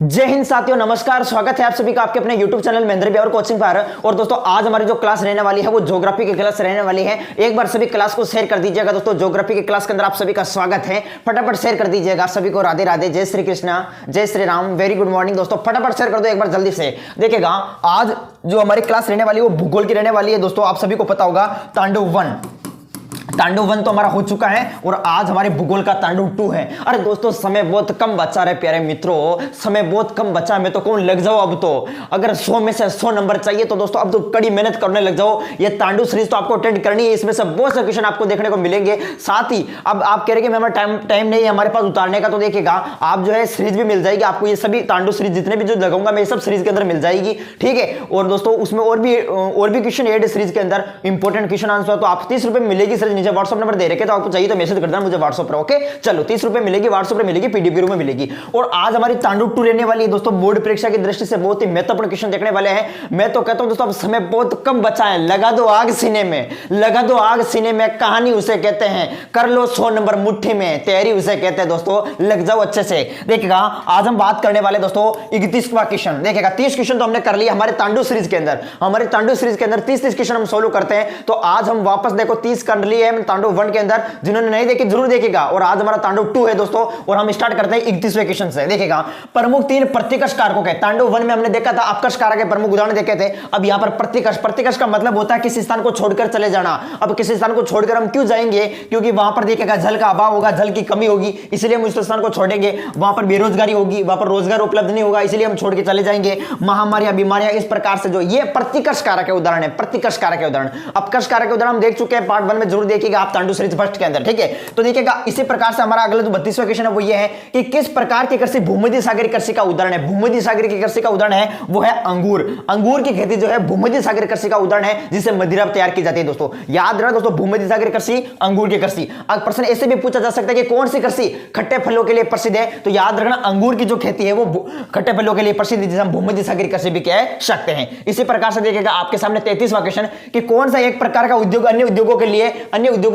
जय हिंद साथियों, नमस्कार। स्वागत है आप सभी का आपके अपने YouTube channel Mahendra Bihar coaching पर। और दोस्तों आज हमारी जो क्लास रहने वाली है वो ज्योग्राफी की क्लास रहने वाली है। एक बार सभी क्लास को शेयर कर दीजिएगा दोस्तों। ज्योग्राफी की क्लास के अंदर आप सभी का स्वागत है। फटाफट शेयर कर दीजिएगा। सभी को राधे राधे, जय श्री कृष्णा, जय Shri Ram, very good morning दोस्तों। फटाफट शेयर कर दो एक बार जल्दी से। देखिएगा आज जो हमारी क्लास रहने वाली है वो भूगोल की रहने वाली है दोस्तों। आप सभी को पता होगा तांडव 1 तो हमारा हो चुका है और आज हमारे भूगोल का तांडव 2 है। अरे दोस्तों समय बहुत कम बचा रहे प्यारे मित्रों, समय बहुत कम बचा। मैं तो कहूं लग जाओ अब तो। अगर 100 में से 100 नंबर चाहिए तो दोस्तों अब तो कड़ी मेहनत करने लग जाओ। ये तांडव सीरीज तो आपको अटेंड करनी है। इसमें से बहुत से क्वेश्चन आपको देखने को मिलेंगे। साथ ही अब आप कह रहे कि हमारा टाइम नहीं है हमारे पास उतारने का, तो देखिएगा आप जो है सीरीज भी मिल जाएगी आपको। ये सभी तांडव सीरीज जितने भी जो लगाऊंगा मैं सब सीरीज के अंदर मिल जाएगी, ठीक है। और दोस्तों उसमें और भी क्वेश्चन ऐड सीरीज के अंदर इंपॉर्टेंट क्वेश्चन आंसर। तो आप 30 रुपए मिलेगी सीरीज। नीचे व्हाट्सएप नंबर दे रखे, तो आपको चाहिए तो मैसेज कर देना मुझे व्हाट्सएप पर, ओके। चलो 30 रुपए मिलेगी, व्हाट्सएप पर मिलेगी, पीडीएफ के रूप में मिलेगी। और आज हमारी तांडव 2 रहने वाली है दोस्तों। बोर्ड परीक्षा की दृष्टि से बहुत ही महत्वपूर्ण क्वेश्चन देखने वाले हैं। मैं तो कहता हूं दोस्तों अब समय बहुत कम बचा है। लगा दो आग सीने में, लगा दो आग सीने में। कहानी उसे कहते हैं, कर लो 100 नंबर मुट्ठी में। तैयारी उसे कहते हैं दोस्तों। लग जाओ अच्छे से। देखिएगा आज हम बात करने वाले दोस्तों 31वां क्वेश्चन। देखिएगा 30 क्वेश्चन तो हमने कर लिया हमारे तांडव सीरीज के अंदर। हमारे तांडव सीरीज के अंदर 30 क्वेश्चन हम सोल्व करते हैं। तो आज हम वापस देखो 30 कर लिए हैं तांडव 1 के अंदर। जिन्होंने नहीं देखी जरूर देखेगा। और आज हमारा तांडव 2 है दोस्तों। और हम स्टार्ट करते हैं 31वें क्वेश्चन से। देखिएगा प्रमुख 3 प्रतिकर्ष कारकों के। तांडव 1 में हमने देखा था अपकर्ष कारक के प्रमुख उदाहरण देखे थे। अब यहां पर प्रतिकर्ष का मतलब होता है किसी स्थान को छोड़कर चले जाना। अब किसी स्थान को छोड़कर हम क्यों जाएंगे? क्योंकि वहां पर देखिएगा जल का अभाव होगा, जल की कमी होगी, इसलिए हम उस स्थान को छोड़ेंगे। वहां पर बेरोजगारी होगी, वहां पर रोजगार उपलब्ध नहीं होगा, इसलिए हम छोड़ के चले जाएंगे। महामारियां, बीमारियां, इस प्रकार से जो ये प्रतिकर्ष कारक के उदाहरण है। प्रतिकर्ष कारक के उदाहरण, अपकर्ष कारक के उदाहरण हम देख चुके हैं पार्ट 1 में। जरूर देखिएगा आप तांडव सीरीज फर्स्ट के अंदर, ठीक है। तो देखिएगा इसी प्रकार से हमारा अगला जो 32वां क्वेश्चन है वो ये है कि किस प्रकार की कृषि भूमध्य सागरीय कृषि का उदाहरण है। भूमध्य सागरीय कृषि का उदाहरण है वो है अंगूर। अंगूर की खेती जो है भूमध्य सागरीय कृषि का उदाहरण है, जिससे मदिरा तैयार की जाती है दोस्तों। याद रखना दोस्तों, भूमध्य सागरीय कृषि, अंगूर की कृषि। अब प्रश्न ऐसे भी पूछा जा सकता है कि कौन सी कृषि खट्टे फलों के लिए प्रसिद्ध है। तो याद रखना अंगूर की जो खेती है वो खट्टे फलों के लिए प्रसिद्ध है, जिसे हम भूमध्य सागरीय कृषि भी कह सकते हैं। इसी प्रकार से देखिएगा आपके सामने 33वां क्वेश्चन कि कौन सा एक प्रकार का उद्योग अन्य उद्योगों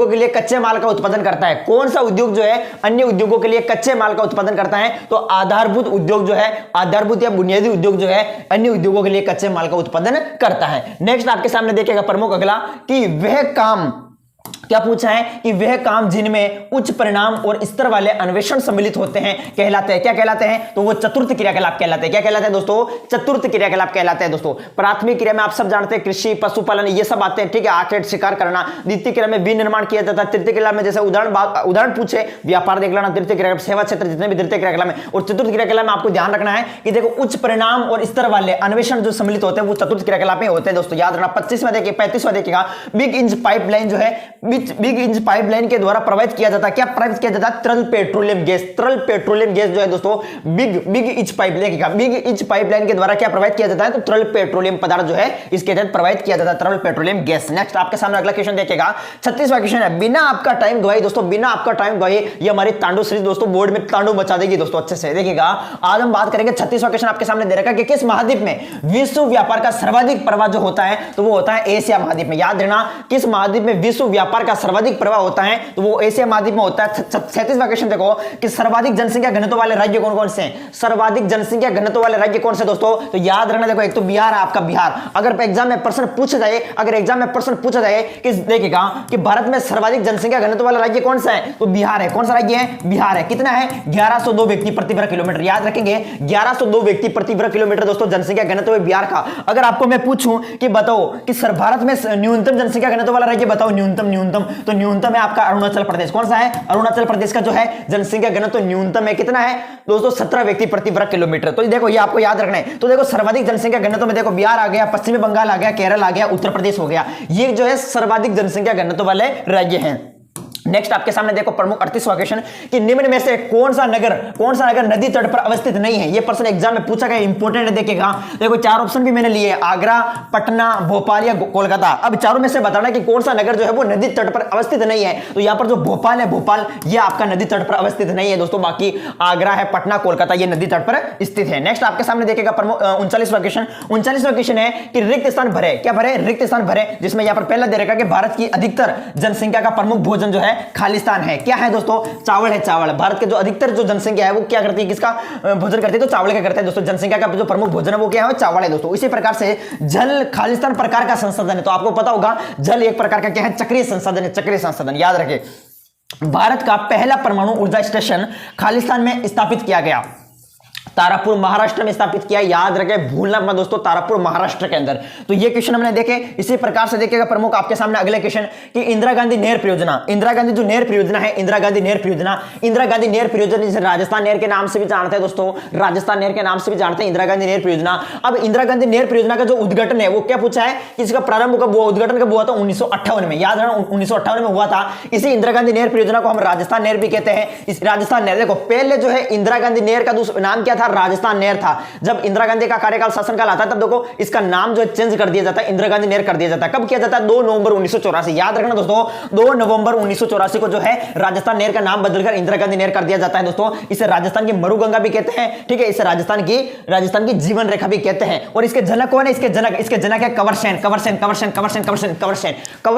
के लिए कच्चे माल का उत्पादन करता है। कौन सा उद्योग जो है अन्य उद्योगों के लिए कच्चे माल का उत्पादन करता है? तो आधारभूत उद्योग जो है, आधारभूत या बुनियादी उद्योग जो है अन्य उद्योगों के लिए कच्चे माल का उत्पादन करता है। नेक्स्ट आपके सामने देखिएगा प्रमुख अगला कि वह काम, क्या पूछा है कि वह काम जिनमें उच्च परिणाम और स्तर वाले अन्वेषण सम्मिलित होते हैं कहलाते हैं। क्या कहलाते हैं? तो वो चतुर्थ क्रियाकलाप कहलाते हैं। क्या कहलाते हैं दोस्तों? चतुर्थ क्रियाकलाप कहलाते हैं दोस्तों। प्राथमिक क्रिया में आप सब जानते हैं कृषि, पशुपालन, ये सब आते हैं, ठीक है। आखेट शिकार करना। द्वितीय क्रिया में विनिर्माण किया जाता है। तृतीय क्रिया में जैसे उदाहरण पूछे व्यापार देख लेना। तृतीय क्रिया सेवा क्षेत्र, जितने भी तृतीय क्रियाकलाप में। और चतुर्थ क्रियाकलाप में आपको ध्यान रखना है कि देखो उच्च परिणाम और स्तर वाले अन्वेषण जो सम्मिलित होते हैं वो चतुर्थ क्रियाकलाप में होते हैं दोस्तों। याद रखना। 35वां देखिएगा बिग इंच पाइपलाइन जो है, बिग इंच पाइपलाइन के द्वारा प्रवाहित किया जाता है। क्या प्रवाहित किया जाता है? तरल पेट्रोलियम गैस। तरल पेट्रोलियम गैस जो है दोस्तों बिग इंच पाइप देखिएगा, बिग इंच पाइपलाइन के द्वारा क्या प्रवाहित किया जाता है? तो तरल पेट्रोलियम पदार्थ जो है इसके तहत प्रवाहित किया जाता है, तरल पेट्रोलियम गैस। नेक्स्ट आपके सामने अगला क्वेश्चन देखिएगा 36वां क्वेश्चन है। बिना आपका टाइम गवाए दोस्तों, बिना आपका टाइम गवाए ये हमारी तांडव सीरीज दोस्तों बोर्ड में तांडव मचा देगी दोस्तों अच्छे से। देखिएगा आज हम बात करेंगे 36वां क्वेश्चन आपके सामने दे रखा है कि किस महाद्वीप में विश्व व्यापार का सर्वाधिक प्रवाह जो होता है तो वो होता है एशिया महाद्वीप में। याद रखना किस महाद्वीप में विश्व व्यापार का सर्वाधिक प्रवाह होता है तो वो एशिया महाद्वीप में होता है। 37वां क्वेश्चन देखो कि सर्वाधिक जनसंख्या घनत्व वाले राज्य कौन कौन से हैं। सर्वाधिक जनसंख्या घनत्व वाले राज्य कौन से दोस्तों? तो याद रखना देखो, एक तो बिहार है आपका, बिहार। अगर एग्जाम में प्रश्न पूछा जाए कि देखिएगा कि भारत में सर्वाधिक जनसंख्या घनत्व वाला राज्य कौन सा है तो बिहार है। कौन सा राज्य है? बिहार है। कितना है? 1102 व्यक्ति प्रति वर्ग किलोमीटर। याद रखेंगे 1102 व्यक्ति प्रति वर्ग किलोमीटर दोस्तों जनसंख्या घनत्व है बिहार का। अगर आपको मैं पूछूं कि बताओ कि भारत में न्यूनतम जनसंख्या घनत्व वाला राज्य बताओ, न्यूनतम तो न्यूनतम है आपका अरुणाचल प्रदेश। कौन सा है? अरुणाचल प्रदेश का जो है जनसंख्या घनत्व न्यूनतम है। कितना है दोस्तों? 17 व्यक्ति प्रति वर्ग किलोमीटर। तो देखो ये आपको याद रखना है। तो देखो सर्वाधिक जनसंख्या घनत्व में देखो बिहार आ गया, पश्चिमी बंगाल आ गया, केरल आ गया, उत्तर प्रदेश हो गया। ये जो है सर्वाधिक जनसंख्या घनत्व वाले राज्य हैं। नेक्स्ट आपके सामने देखो प्रमुख 38वां क्वेश्चन कि निम्न में से कौन सा नगर नदी तट पर अवस्थित नहीं है। ये प्रश्न एग्जाम में पूछा गया, इंपॉर्टेंट है। देखिएगा देखो 4 ऑप्शन भी मैंने लिए, आगरा, पटना, भोपाल या कोलकाता। अब चारों में से बताना कि कौन सा नगर जो है वो नदी तट पर अवस्थित नहीं है। तो यहां पर जो भोपाल है, भोपाल ये आपका नदी तट पर अवस्थित नहीं है दोस्तों। बाकी आगरा है, पटना, कोलकाता ये नदी तट पर स्थित है। नेक्स्ट आपके सामने देखिएगा 39वां क्वेश्चन है कि रिक्त स्थान भरे। क्या भरे? रिक्त स्थान भरे। जिसमें यहां पर पहला दे रखा कि भारत की अधिकतर जनसंख्या का प्रमुख भोजन जो है खालिस्तान है। क्या है दोस्तों? चावल है, चावल। भारत के जो अधिकतर जो जनसंख्या है वो क्या करती है, किसका भोजन करती है? तो चावल का करते हैं दोस्तों। जनसंख्या का जो प्रमुख भोजन है वो क्या है? चावल है दोस्तों। इसी प्रकार से जल खालिस्तान प्रकार का संसाधन है। तो आपको पता होगा जल एक प्रकार का क्या है? चक्रीय संसाधन है, चक्रीय संसाधन। याद रखें, भारत का पहला परमाणु ऊर्जा स्टेशन खालिस्तान में स्थापित किया गया, तारापुर महाराष्ट्र में स्थापित किया। याद रखें, भूलना मत दोस्तों, तारापुर महाराष्ट्र के अंदर। तो ये क्वेश्चन हमने देखे। इसी प्रकार से देखिएगा प्रमुख आपके सामने अगले क्वेश्चन कि इंदिरा गांधी नहर परियोजना, इंदिरा गांधी जो नहर परियोजना है, इंदिरा गांधी नहर परियोजना, इंदिरा गांधी नहर परियोजना जिसे राजस्थान नहर के नाम से भी जानते हैं दोस्तों, राजस्थान नहर के नाम से भी जानते हैं इंदिरा गांधी नहर परियोजना। अब इंदिरा गांधी नहर परियोजना का जो उद्घाटन है वो क्या पूछा है कि इसका प्रारंभ कब हुआ, उद्घाटन कब हुआ था? 1958 में। याद रखना 1958 में हुआ था। इसी इंदिरा गांधी नहर परियोजना को हम राजस्थान नहर भी कहते हैं। इस राजस्थान नहर, देखो पहले जो है इंदिरा गांधी नहर का दूसरा नाम क्या था? राजस्थान नहर था। जब इंदिरा गांधी का कार्यकाल शासनकाल आता है तब देखो इसका नाम जो है चेंज कर दिया जाता है, इंदिरा गांधी नहर कर दिया जाता है। कब किया जाता है? 2 नवंबर 1984। याद रखना दोस्तों, 2 नवंबर 1984 को जो है राजस्थान नहर का नाम बदलकर इंदिरा गांधी नहर कर दिया जाता है दोस्तों। इसे राजस्थान की मरुगंगा भी कहते हैं, ठीक है। इसे राजस्थान की जीवन रेखा भी कहते हैं। और इसके जनक कौन है? इसके जनक है कंवर सेन। कंवर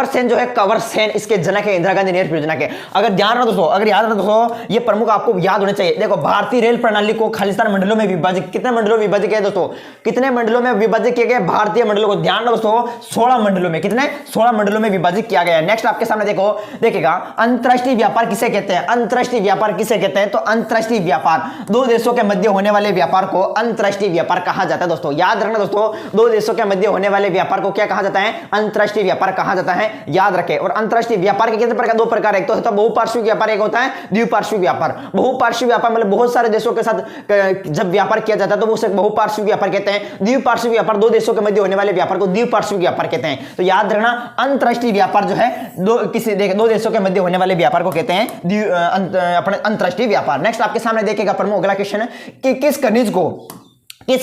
सेन जो है, कंवर सेन इसके जनक है इंदिरा गांधी नहर परियोजना के। अगर ध्यान रखना दोस्तों, अगर याद रखना दोस्तों, ये प्रमुख आपको याद होने चाहिए। देखो भारतीय रेल प्रणाली को खालिस्तान मंडलों में विभाजित, कितने मंडलों में विभाजित किया दोस्तों? कितने मंडलों में विभाजित किए गए भारतीय मंडलों को? ध्यान रखो दोस्तों, 16 मंडलों में। कितने? 16 मंडलों में विभाजित किया गया है। नेक्स्ट आपके सामने देखो, देखिएगा अंतरराष्ट्रीय व्यापार किसे कहते हैं? अंतरराष्ट्रीय व्यापार किसे कहते हैं? तो अंतरराष्ट्रीय व्यापार, दो देशों के मध्य होने वाले व्यापार को अंतरराष्ट्रीय व्यापार कहा जाता है दोस्तों। याद रखना दोस्तों, दो देशों के मध्य होने वाले व्यापार को क्या कहा जाता है? अंतरराष्ट्रीय व्यापार कहा जाता है। याद रखें। और अंतरराष्ट्रीय व्यापार के कितने प्रकार? 2 प्रकार, एक तो होता है बहुपार्श्विक व्यापार, एक होता है द्विपार्श्विक व्यापार। बहुपार्श्विक व्यापार मतलब बहुत सारे देशों के साथ जब व्यापार किया जाता है तो वो उसे बहुपार्श्विक व्यापार कहते हैं। द्विपार्श्विक व्यापार, दो देशों के मध्य होने वाले व्यापार को द्विपार्श्विक व्यापार कहते हैं। तो याद रखना, अंतरराष्ट्रीय व्यापार जो है दो देशों के मध्य होने वाले व्यापार को कहते हैं अपने अंतरराष्ट्रीय व्यापार। नेक्स्ट आपके सामने देखिएगा प्रमुख अगला क्वेश्चन है कि किस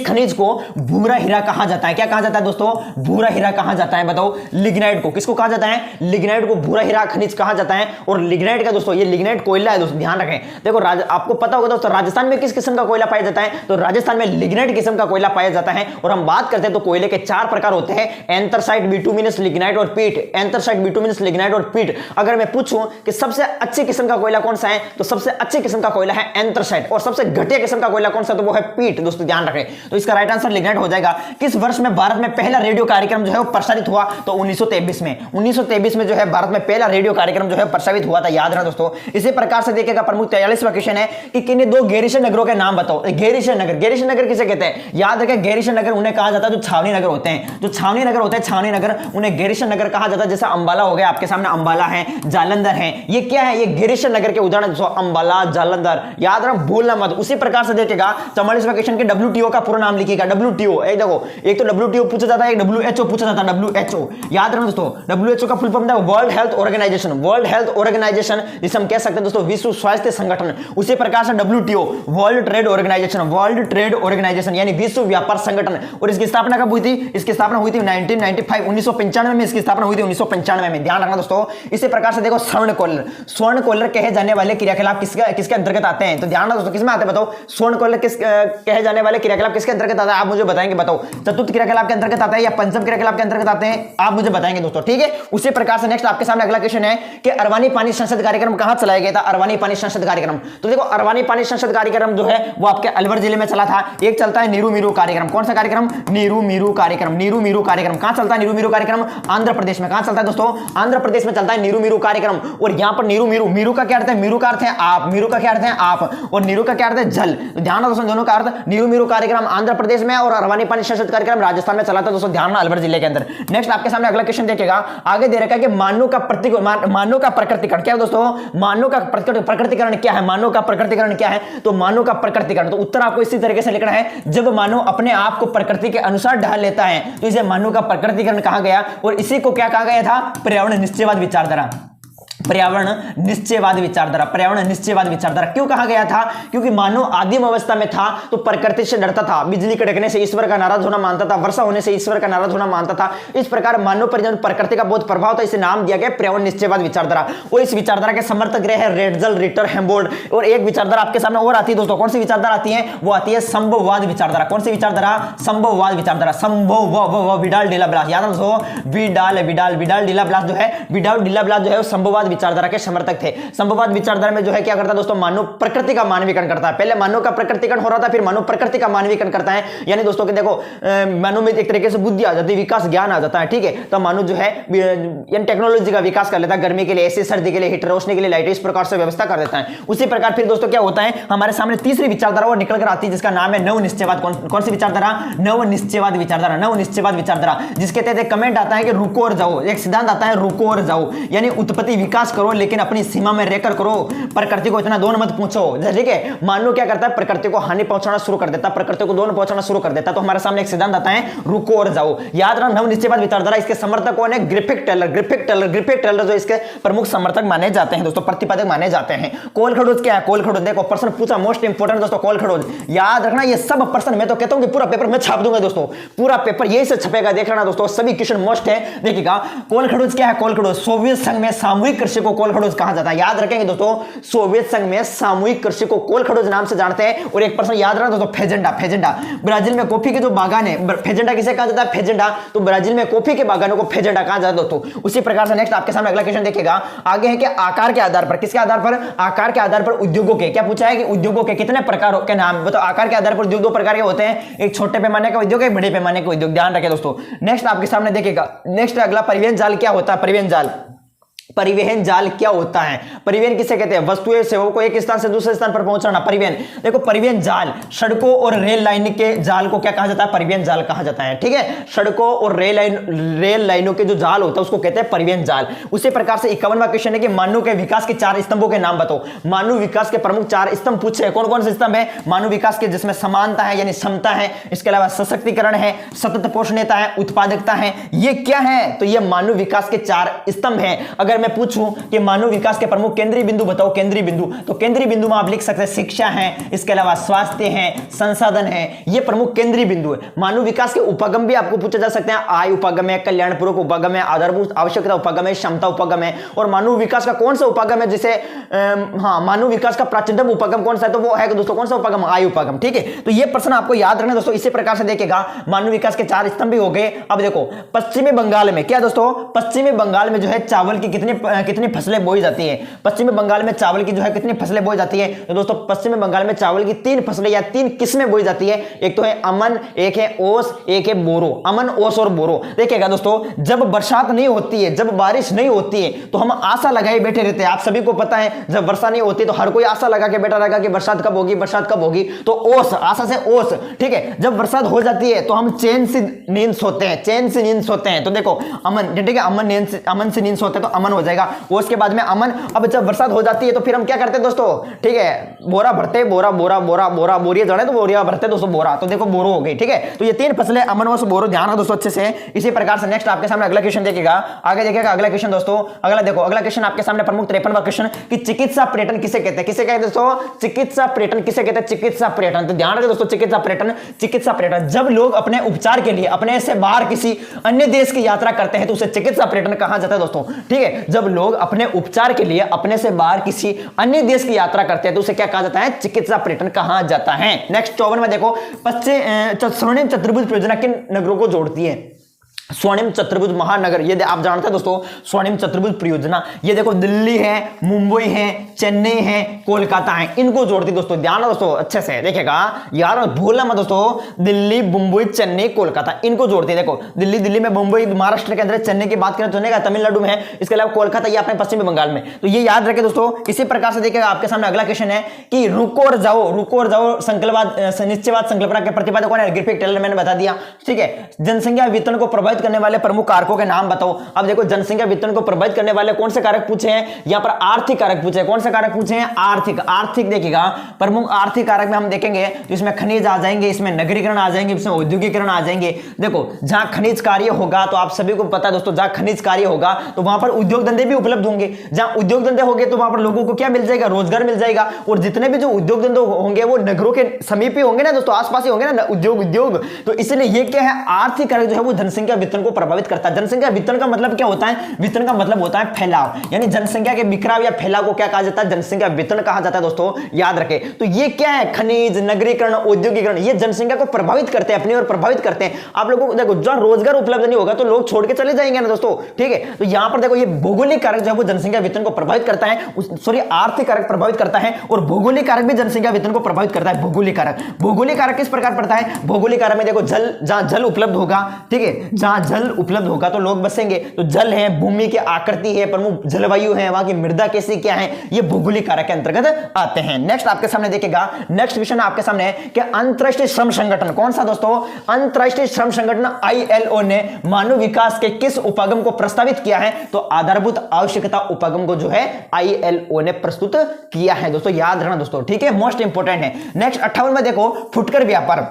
खनिज को भूरा हीरा कहा जाता है? क्या कहा जाता है दोस्तों? भूरा हीरा कहा जाता है। बताओ, लिग्नाइट को। किसको कहा जाता है? लिग्नाइट को भूरा हीरा खनिज कहा जाता है। और लिग्नाइट का दोस्तों, ये लिग्नाइट कोयला है दोस्तों, ध्यान रखें। देखो आपको पता होगा दोस्तों, राजस्थान में किस किस्म का कोयला पाया जाता है? तो राजस्थान में लिग्नाइट किस्म का कोयला पाया जाता है। और हम बात करते हैं तो कोयले के 4 प्रकार होते हैं, एंथ्रासाइट, बिटुमिनस, लिग्नाइट और पीट। एंथ्रासाइट, बिटुमिनस, लिग्नाइट और पीट। अगर मैं पूछूं कि सबसे अच्छी किस्म का कोयला कौन सा है, तो सबसे अच्छी किस्म का कोयला है एंथ्रासाइट। और सबसे घटिया किस्म का कोयला कौन सा? तो वो है पीट दोस्तों, ध्यान रखें। तो इसका राइट आंसर लिग्नाइट हो जाएगा। किस वर्ष में भारत में पहला रेडियो कार्यक्रम जो है वो प्रसारित हुआ? तो 1923 में। 1923 में जो है भारत में पहला रेडियो कार्यक्रम जो है प्रसारित हुआ था। याद रखना दोस्तों। इसी प्रकार से देखिएगा प्रमुख 43वां क्वेश्चन है कि किन्हीं 2 गैरीसन नगरों के नाम बताओ। गैरीसन नगर किसे कहते हैं? याद रखें, गैरीसन नगर उन्हें कहा जाता है जो छावनी नगर होते हैं। जो छावनी नगर होते हैं, छावनी नगर, उन्हें गैरीसन नगर कहा जाता है। जैसे अंबाला हो गया, आपके सामने अंबाला है, जालंधर है, ये क्या है? ये गैरीसन नगर के उदाहरण, अंबाला, जालंधर। याद रखना, भूलना मत। उसी प्रकार से देखिएगा 44वां क्वेश्चन के WTO का पूरा नाम लिखिएगा। WTO, देखो, एक तो WTO पूछा जाता है, एक WHO पूछा जाता है। WHO याद रखना दोस्तों, WHO का फुल फॉर्म है world health organisation. World health organisation जिसे हम कह सकते हैं दोस्तों विश्व स्वास्थ्य संगठन। उसी प्रकार से WTO world trade organisation, world trade organisation यानी विश्व व्यापार संगठन। और इसकी स्थापना कब हुई थी? इसकी स्थापना हुई थी 1995, 1995 में इसकी स्थापना हुई थी, 1995 में। ध्यान रखना दोस्तों। इसी प्रकार से देखो स्वर्ण कोयलर कहे जाने वाले क्रियाकलाप किसके अंतर्गत आते हैं? तो ध्यान रखना दोस्तों, किसमें आते हैं? बताओ, स्वर्ण कोयलर कहे जाने वाले क्रियाकलाप किसके अंतर्गत आता है? आप मुझे बताएंगे। बताओ, चतुर्थ क्रियाकलाप के अंतर्गत आता है या पंचम क्रियाकलाप के अंतर्गत आते हैं? आप मुझे बताएंगे दोस्तों, ठीक है। उसी प्रकार से नेक्स्ट आपके सामने अगला क्वेश्चन है कि अरवानी पानी संसद कार्यक्रम कहां चलाया गया था? अरवानी पानी संसद कार्यक्रम। तो देखो, अरवानी पानी संसद कार्यक्रम जो है वो आपके अलवर जिले में चला था। एक चलता है नीरू मीरू कार्यक्रम। कौन सा कार्यक्रम? नीरू मीरू कार्यक्रम। नीरू मीरू कार्यक्रम कहां चलता है? नीरू मीरू कार्यक्रम आंध्र प्रदेश में। कहां चलता है दोस्तों? आंध्र प्रदेश में चलता है नीरू मीरू कार्यक्रम। और यहां पर नीरू का क्या अर्थ है? मीरू का अर्थ है आप, मीरू का क्या अर्थ है? आप, और नीरू का क्या अर्थ है? जल। तो ध्यान रखो दोस्तों, दोनों का अर्थ। नीरू मीरू कार्यक्रम आंध्र प्रदेश में और अरवानी पानी संसद कार्यक्रम राजस्थान में चला था दोस्तों, ध्यान, अलवर जिले के अंदर। नेक्स्ट आपके सामने अगला क्वेश्चन देखिएगा, आगे दे रखा है कि मानव का प्रकृतिकरण क्या है दोस्तों? मानव का प्रकृतिकरण क्या है? मानव का प्रकृतिकरण क्या है? तो मानव का प्रकृतिकरण, तो उत्तर आपको इसी तरीके से लिखना है, जब मानव अपने आप को प्रकृति के अनुसार ढाल लेता है तो इसे मानव का प्रकृतिकरण कहा गया। और इसी को क्या कहा गया था? पर्यावरण निश्चयवाद विचारधारा। पर्यावरण निश्चयवाद विचारधारा क्यों कहा गया था? क्योंकि मानव आदिम अवस्था में था तो प्रकृति से डरता था, बिजली कड़कने से ईश्वर का नाराज होना मानता था, वर्षा होने से ईश्वर का नाराज होना मानता था। इस प्रकार मानव पर जब प्रकृति का बहुत प्रभाव था, इसे नाम दिया गया पर्यावरण निश्चयवाद विचारधारा। और इस विचारधारा के समर्थक रहे हैं रेटजल, रिटर, हेम्बोल्ड। और एक विचारधारा आपके सामने और आती है दोस्तों, कौन सी विचारधारा आती है? वो आती है संभववाद विचारधारा। कौन सी विचारधारा? संभववाद विचारधारा। संभव विडाल डिला ब्लास, याद रखो, विडाल डिला ब्लास जो है, विडाल डिला ब्लास जो है संभववाद विचारधारा के समर्थक थे। संभववाद विचारधारा में जो है क्या करता है दोस्तों, मानव प्रकृति का मानवीकरण करता है। पहले मानव का प्रकृतिकरण हो रहा था, फिर मानव प्रकृति का मानवीकरण करता है। यानी दोस्तों कि देखो मानव में एक तरीके से बुद्धि आ जाती है, विकास ज्ञान आ जाता है, ठीक है। तो मानव जो है टेक्नोलॉजी का विकास कर लेता है, गर्मी के लिए एसी, सर्दी के लिए हीटर, रोशनी के लिए लाइट, इस प्रकार से व्यवस्था कर देता है। उसी प्रकार फिर दोस्तों क्या होता है, हमारे सामने तीसरी विचारधारा वो निकल कर आती है जिसका नाम है नवनिश्चयवाद। कौन सी विचारधारा? नवनिश्चयवाद विचारधारा। नवनिश्चयवाद विचारधारा जिसके तहत कमेंट आता है कि रुको और जाओ, एक सिद्धांत आता है रुको और जाओ, यानी उत्पत्ति विकास करो लेकिन अपनी सीमा में रहकर करो, प्रकृति को इतना दोन मत पूछो, ठीक है। मानव क्या करता है, प्रकृति को हानि पहुंचाना शुरू कर देता है, प्रकृति को दोन पहुंचाना शुरू कर देता है। तो हमारे सामने एक सिद्धांत आता है रुको और जाओ। याद रखना नवनिश्चयवाद विचारधारा, इसके समर्थक कौन है? ग्रिफिथ टेलर जो इसके प्रमुख समर्थक माने जाते हैं दोस्तों, प्रतिपादक माने जाते हैं। कोल खडोज क्या है? कोल खडोज देखो प्रश्न पूछा, मोस्ट इंपोर्टेंट दोस्तों, कोल खडोज याद रखना। ये सब प्रश्न मैं तो कहता हूं कि पूरा पेपर मैं छाप दूंगा दोस्तों, पूरा पेपर यही से छपेगा, देख लेना दोस्तों, सभी क्वेश्चन मोस्ट है। देखिएगा कोल खडोज क्या है? कोल खडोज सोवियत संघ में सामूहिक कृषि को कोल खडोज कहा जाता है। याद रखेंगे दोस्तों, सोवियत संघ में सामूहिक कृषि को कोल खडोज नाम से जानते हैं। और एक प्रश्न याद रखना दोस्तों, फेजेंडा। ब्राजील में कॉफी के जो बागान है, फेजेंडा किसे कहा जाता है? फेजेंडा। तो ब्राजील में कॉफी के बागानों को फेजेंडा कहा जाता है दोस्तों। उसी प्रकार से नेक्स्ट आपके सामने अगला क्वेश्चन देखिएगा, आगे है कि आकार के आधार पर, किसके आधार पर? आकार के आधार पर उद्योगों के, क्या पूछा है कि उद्योगों के कितने प्रकार के नाम बताओ। आकार के आधार पर उद्योग दो प्रकार के होते हैं, एक छोटे पैमाने का उद्योग, एक बड़े पैमाने का उद्योग, ध्यान रखें दोस्तों। नेक्स्ट आपके सामने देखिएगा, नेक्स्ट अगला परिवहन जाल क्या होता है? परिवहन जाल क्या होता है? परिवहन किसे कहते हैं? वस्तुएं सेवाओं को एक स्थान से दूसरे स्थान पर पहुंचाना, परिवहन। देखो परिवहन जाल, सड़कों और रेल लाइन के जाल को क्या कहा जाता है? परिवहन जाल कहा जाता है, ठीक है। सड़कों और रेल लाइनों के जो जाल होता है उसको कहते हैं परिवहन जाल। उसी प्रकार से 51वां क्वेश्चन है कि मानव के विकास के 4 स्तंभों के नाम बताओ। मानव विकास के प्रमुख 4 स्तंभ पूछे, कौन कौन से स्तंभ है मानव विकास के? जिसमें समानता है यानी क्षमता है, इसके अलावा सशक्तिकरण है, सतत पोषणीयता है, उत्पादकता है। ये क्या है? तो ये मानव विकास के 4 स्तंभ हैं। अगर मैं पूछूं कि मानव विकास के प्रमुख केंद्रीय बिंदु बताओ, केंद्रीय बिंदु, तो केंद्रीय बिंदु में आप लिख सकते हैं शिक्षा है, इसके अलावा स्वास्थ्य है, संसाधन है, ये प्रमुख केंद्रीय बिंदु है। मानव विकास के उपगम भी आपको पूछे जा सकते हैं, आय उपगम है, कल्याणपूर्वक उपगम है, आधारभूत आवश्यकता उपगम है, क्षमता उपगम है। और मानव विकास का कौन सा उपगम है जिसे मानव विकास का प्राचीनतम उपगम कौन सा है? तो वो है दोस्तों कौन सा उपगम? आय उपगम, ठीक है। तो ये प्रश्न आपको याद रखना दोस्तों। इसी प्रकार से देखिएगा मानव विकास के 4 स्तंभ भी हो गए। अब देखो पश्चिमी बंगाल में क्या दोस्तों, पश्चिमी बंगाल में जो है चावल की कितनी फसलें बोई जाती है? पश्चिमी बंगाल में चावल की जो है कितनी फसलें बोई जाती है? तो दोस्तों पश्चिमी बंगाल में चावल की 3 फसलें या 3 किस्में बोई जाती है। एक तो है अमन, एक है ओस, एक है बोरो। अमन, ओस और बोरो। देखिएगा दोस्तों, जब बरसात नहीं होती है, जब बारिश नहीं होती है तो हम आशा लगाए बैठे रहते हैं। आप सभी को पता है जब वर्षा नहीं होती तो हर कोई आशा लगा के बैठा रहेगा कि बरसात कब होगी, बरसात कब होगी। तो ओस, आशा से ओस, ठीक है। जब बरसात हो जाती है तो हम चैन से नींद सोते हैं, चैन से नींद सोते हैं। तो देखो अमन, ठीक है, अमन से नींद सोते हैं तो अमन हो जाएगा। ओस के बाद में अमन। अब जब बरसात हो जाती है तो फिर हम क्या करते हैं दोस्तों, ठीक है, बोरा भरते, बोरिया जड़े तो बोरिया भरते दोस्तों, बोरा। तो देखो बोरो हो गई, ठीक है। तो ये 3 फसलें अमन, ओस, बोरो, ध्यान रखो दोस्तों अच्छे से। इसी प्रकार से नेक्स्ट आपके सामने अगला क्वेश्चन देखिएगा, आगे देखिएगा अगला क्वेश्चन दोस्तों। अगला देखो, अगला क्वेश्चन आपके सामने प्रमुख 53वां क्वेश्चन कि चिकित्सा पर्यटन किसे कहते हैं? किसे कहते हैं दोस्तों? चिकित्सा पर्यटन किसे कहते हैं? चिकित्सा पर्यटन। तो ध्यान रखो दोस्तों, चिकित्सा पर्यटन जब लोग अपने उपचार के लिए अपने से बाहर किसी अन्य देश की यात्रा करते हैं तो उसे चिकित्सा पर्यटन कहा जाता है दोस्तों, ठीक है। जब लोग अपने उपचार के लिए अपने से बाहर किसी अन्य देश की यात्रा करते हैं तो उसे क्या कहा जाता है? चिकित्सा पर्यटन कहा जाता है। नेक्स्ट 54 में देखो, स्वर्णिम चतुर्भुज परियोजना किन नगरों को जोड़ती है? स्वर्णिम चतुर्भुज महानगर, ये आप जानते हैं दोस्तों स्वर्णिम चतुर्भुज परियोजना, ये देखो दिल्ली है, मुंबई है, चेन्नई है, कोलकाता है, इनको जोड़ती दोस्तों। ध्यान रखो दोस्तों अच्छे से, देखिएगा यार भूलना मत दोस्तों, दिल्ली, मुंबई, चेन्नई, कोलकाता, इनको जोड़ती है। देखो दिल्ली में, मुंबई महाराष्ट्र के अंदर, चेन्नई की बात करें तो तमिलनाडु में है, इसके अलावा कोलकाता ये अपने पश्चिमी बंगाल में। तो ये याद रखें दोस्तों। इसी प्रकार से देखिएगा आपके सामने अगला क्वेश्चन है कि रुको और जाओ संकल्पवाद, निश्चयवाद संकल्पना के प्रतिपादक कौन है? ग्रिफिथ टेलर, मैंने बता दिया, ठीक है। जनसंख्या वितरण को प्रभावित करने वाले प्रमुख कारकों के नाम बताओ। अब देखो जनसंख्या वितरण को प्रभावित करने वाले कौन से कारक पूछे हैं? यहां पर आर्थिक कारक पूछे हैं। कौन से कारक पूछे हैं? आर्थिक देखिएगा प्रमुख आर्थिक कारक में हम देखेंगे तो इसमें खनिज आ जाएंगे, इसमें नगरीकरण आ जाएंगे, इसमें औद्योगिकरण आ जाएंगे। देखो जहां खनिज कार्य होगा तो आप सभी को पता है दोस्तों, जहां खनिज कार्य होगा तो वहां पर उद्योग धंधे भी उपलब्ध होंगे। जहां उद्योग धंधे होंगे तो वहां पर लोगों को क्या मिल जाएगा? रोजगार मिल जाएगा। और जितने भी जो उद्योग धंधे होंगे वो नगरों के समीप ही होंगे ना दोस्तों, आसपास ही होंगे ना उद्योग। तो इसलिए ये क्या है? आर्थिक कारक जो है वो जनसंख्या वितरण को प्रभावित करता है। जनसंख्या वितरण का मतलब क्या होता है? वितरण का मतलब होता है फैलाव, यानी जनसंख्या के बिखराव या फैलाव को क्या कहा जाता है? जनसंख्या वितरण कहा जाता है दोस्तों, याद रखें। तो ये क्या है? खनिज, नगरीकरण, औद्योगिकरण, ये जनसंख्या को प्रभावित करते हैं, अपनी ओर प्रभावित करते हैं। आप लोगों को देखो, जहां रोजगार उपलब्ध नहीं होगा तो लोग छोड़ के चले जाएंगे ना दोस्तों, ठीक है। तो यहां पर देखो, ये भौगोलिक कारक जो है वो जनसंख्या वितरण को प्रभावित करता है, सॉरी आर्थिक कारक प्रभावित करता है, और भौगोलिक कारक भी जनसंख्या वितरण को प्रभावित करता है। भौगोलिक कारक किस प्रकार पड़ता है? भौगोलिक कारक में देखो, जल, जहां जल उपलब्ध होगा, ठीक है, जहां जल उपलब्ध होगा तो लोग बसेंगे। तो जल है, भूमि की आकृति है, प्रमुख जलवायु है, वहां की मृदा कैसी क्या है, ये भौगोलिक कारक के अंतर्गत आते हैं। नेक्स्ट आपके सामने देखिएगा, नेक्स्ट क्वेश्चन आपके सामने है कि अंतरराष्ट्रीय श्रम संगठन कौन सा दोस्तों? अंतरराष्ट्रीय श्रम संगठन ILO ने मानव विकास के किस उपागम को प्रस्तावित किया है? तो आधारभूत आवश्यकता उपागम को जो है ILO ने प्रस्तुत किया है दोस्तों, याद रखना दोस्तों, ठीक है, मोस्ट इंपोर्टेंट है। नेक्स्ट 58 में देखो, फुटकर व्यापार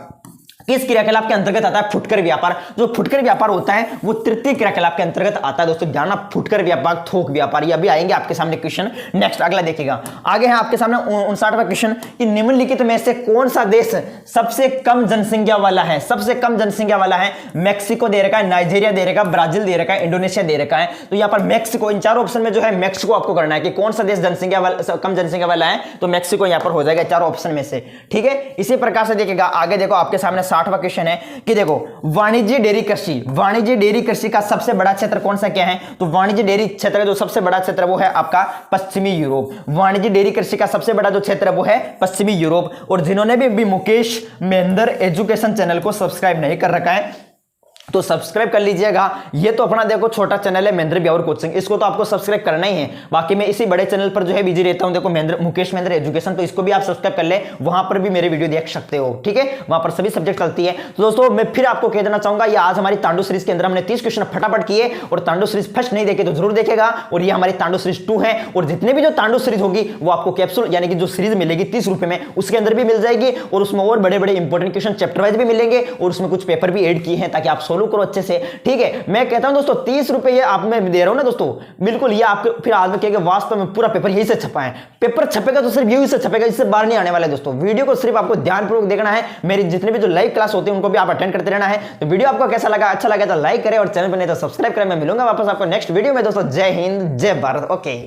किस क्रियाकलाप के अंतर्गत आता है? फुटकर व्यापार। जो फुटकर व्यापार होता है वो तृतीय क्रियाकलाप के अंतर्गत आता है दोस्तों, ध्यान। फुटकर व्यापार, थोक व्यापार, ये अभी आएंगे आपके सामने क्वेश्चन। नेक्स्ट अगला देखिएगा, आगे है आपके सामने 59वां क्वेश्चन कि निम्नलिखित में से कौन सा देश सबसे कम जनसंख्या वाला है? सबसे कम जनसंख्या वाला है। मैक्सिको दे रखा है, नाइजीरिया दे रखा है, ब्राजील दे रखा है, इंडोनेशिया दे रखा है। तो यहां पर मैक्सिको, इन चारों ऑप्शन में जो है मैक्सिको आपको करना है कि कौन सा देश जनसंख्या वाला, कम जनसंख्या वाला है, तो मैक्सिको यहां पर हो जाएगा चारों ऑप्शन में से, ठीक है। इसी प्रकार से देखिएगा, आगे देखो आपके सामने 60वां क्वेश्चन है कि देखो, वाणिज्य डेयरी कृषि, वाणिज्य डेयरी कृषि का सबसे बड़ा क्षेत्र कौन सा क्या है? तो वाणिज्य डेयरी क्षेत्र का जो सबसे बड़ा क्षेत्र वो है आपका पश्चिमी यूरोप। वाणिज्य डेयरी कृषि का सबसे बड़ा जो क्षेत्र है वो है पश्चिमी यूरोप। और जिन्होंने भी मुकेश महेंद्र एजुकेशन चैनल को सब्सक्राइब नहीं कर रखा है तो सब्सक्राइब कर लीजिएगा। ये तो अपना देखो छोटा चैनल है महेंद्र ब्यावर कोचिंग, इसको तो आपको सब्सक्राइब करना ही है। बाकी मैं इसी बड़े चैनल पर जो है बिजी रहता हूं, देखो मुकेश महेंद्र एजुकेशन, तो इसको भी आप सब्सक्राइब कर ले, वहां पर भी मेरे वीडियो देख सकते हो, ठीक है। वहां पर सभी सब्जेक्ट चलती है। तो दोस्तों मैं फिर आपको कह देना चाहूंगा, ये आज हमारी तांडु सीरीज के अंदर हमने 30 क्वेश्चन फटाफट किए, और तांडु सीरीज फर्स्ट नहीं देखे तो जरूर देखेगा। और ये हमारी तांडु सीरीज 2 है, और जितने भी जो तांडु सीरीज होगी वो आपको कैप्सूल यानी कि जो सीरीज मिलेगी 30 रुपए में, उसके अंदर भी मिल जाएगी। और उसमें और बड़े बड़े इंपॉर्टेंट क्वेश्चन चैप्टर वाइज भी मिलेंगे, और उसमें कुछ पेपर भी ऐड किए हैं ताकि आप सोल्व करो अच्छे से, ठीक है। मैं कहता हूं दोस्तों 30 रुपए ये आप में दे रहा हूं ना दोस्तों, बिल्कुल ये आपके फिर आज में कहेंगे वास्तव में पूरा पेपर यही से छपा है। पेपर छपेगा तो सिर्फ यही से छपेगा, इससे बाहर नहीं आने वाला है दोस्तों। वीडियो को सिर्फ आपको ध्यानपूर्वक देखना है। मेरी जितने भी जो लाइव क्लास होते हैं उनको भी आप अटेंड करते रहना है। तो वीडियो आपको कैसा लगा? अच्छा लगा तो लाइक करें, और चैनल पर नहीं तो सब्सक्राइब करें। मैं मिलूंगा वापस आपको नेक्स्ट वीडियो में दोस्तों। जय हिंद, जय भारत, ओके।